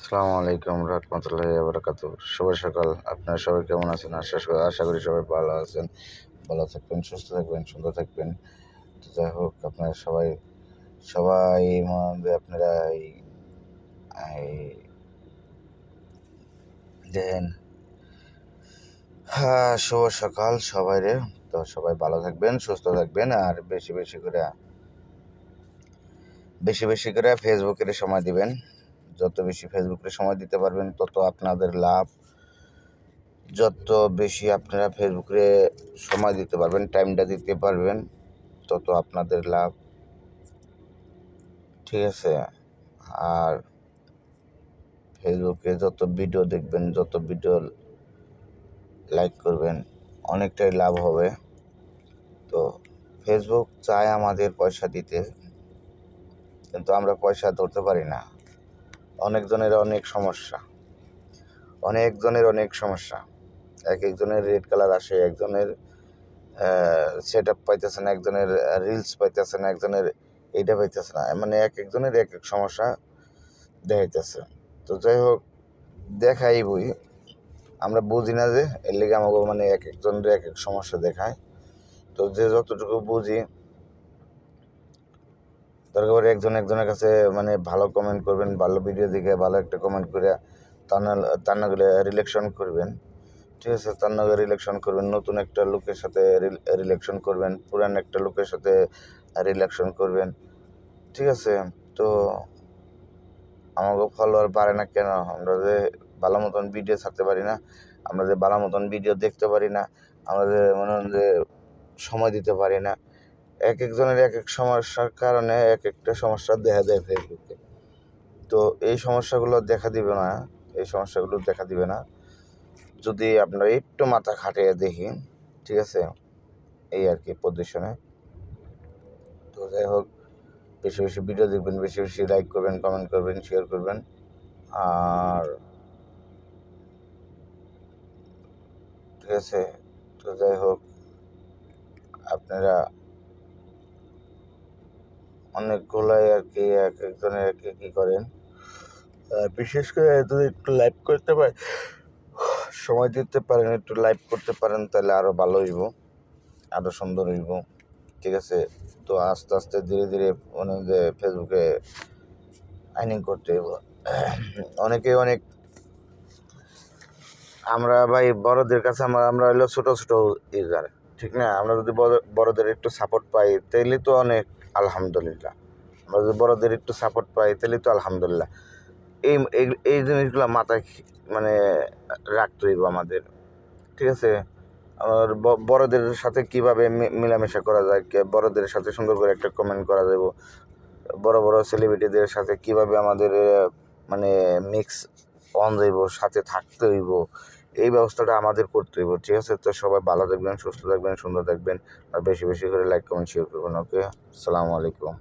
আসসালামু আলাইকুম রহমতুল্লাহি ওয়া বারাকাতুহু। শুভ সকাল। আপনারা সবাই কেমন আছেন? আশা করি সবাই ভালো আছেন। ভালো থাকবেন, সুস্থ থাকবেন, সুন্দর থাকবেন। তো যাই হোক, আপনারা সবাই সবাই মনে আপনারা এই দেন শুভ সকাল সবাইরে। তো সবাই ভালো থাকবেন, সুস্থ থাকবেন, আর বেশি বেশি করে ফেসবুকের সময় দিবেন। যত বেশি ফেসবুকে সময় দিতে পারবেন তত আপনাদের লাভ। যত বেশি আপনারা ফেসবুকে সময় দিতে পারবেন, টাইমটা দিতে পারবেন, তত আপনাদের লাভ। ঠিক আছে? আর ফেসবুকে যত ভিডিও দেখবেন, যত ভিডিও লাইক করবেন, অনেকটাই লাভ হবে। তো ফেসবুক চায় আমাদের পয়সা দিতে, কিন্তু আমরা পয়সা ধরতে পারি না। অনেকজনের অনেক সমস্যা। এক একজনের রেড কালার আসে, একজনের সেট আপ পাইতেছে না, একজনের রিলস পাইতেছে না, একজনের এইটা পাইতেছে না, মানে এক একজনের এক এক সমস্যা দেখাইতেছে। তো যাই হোক, দেখাই বই, আমরা বুঝি না যে এর লেগে আমাকে মানে এক একজনের এক এক সমস্যা দেখায়। তো যে যতটুকু বুঝি, দরকার একজনের কাছে মানে ভালো কমেন্ট করবেন, ভালো ভিডিও দেখে ভালো একটা কমেন্ট করে তার নাহলে রিলেকশন করবেন। ঠিক আছে? তার নাহলে রিলেকশন করবেন, নতুন একটা লোকের সাথে রিলেকশন করবেন, পুরান একটা লোকের সাথে রিলেকশন করবেন। ঠিক আছে? তো আমাকে ফলোয়ার বাড়ে না কেন? আমরা যে ভালো মতন ভিডিও ছাড়তে পারি না, আমরা যে ভালো মতন ভিডিও দেখতে পারি না, আমরা যে মনে হয় যে সময় দিতে পারি না। এক একজনের এক এক সমস্যার কারণে এক একটা সমস্যা দেখা দেয় ফেসবুকে। তো এই সমস্যাগুলো দেখা দিবে না যদি আপনারা একটু মাথা খাটিয়ে দেখি। ঠিক আছে? এই আর কি পজিশনে। তো যাই হোক, বেশি বেশি ভিডিও দেখবেন, বেশি বেশি লাইক করবেন, কমেন্ট করবেন, শেয়ার করবেন। আর ঠিক আছে? তো যাই হোক, আপনারা অনেকগুলাই আর কি এক একজনের এক এক করেন। বিশেষ করে যদি একটু লাইভ করতে পারেন, সময় দিতে পারেন, একটু লাইভ করতে পারেন, তাহলে আরও ভালো হইব, আরও সুন্দর হইব। ঠিক আছে? তো আস্তে আস্তে ধীরে ধীরে মানে যে ফেসবুকে আর্নিং করতে হইব। অনেক আমরা ভাই বড়দের কাছে আমরা হলো ছোটো ইউজার। ঠিক না? আমরা যদি বড়দের একটু সাপোর্ট পাই তাইলে তো অনেক আলহামদুলিল্লাহ। আমরা যদি বড়দের একটু সাপোর্ট পাই তাহলে তো আলহামদুলিল্লাহ। এই এই জিনিসগুলো মাথায় মানে রাখতে হইব আমাদের। ঠিক আছে? আর বড়দের সাথে কীভাবে মেলামেশা করা যায়, বড়দের সাথে সুন্দর করে একটা কমেন্ট করা যাব, বড় বড় সেলিব্রিটিদের সাথে কীভাবে আমাদের মানে মিক্স অন যাইব, সাথে থাকতে হইব, এই ব্যবস্থাটা আমাদের করতে হইব। ঠিক আছে? তো সবাই ভালো থাকবেন, সুস্থ থাকবেন, সুন্দর থাকবেন, আর বেশি বেশি করে লাইক কমেন্ট শেয়ার করবেন। ওকে, আসসালামু আলাইকুম।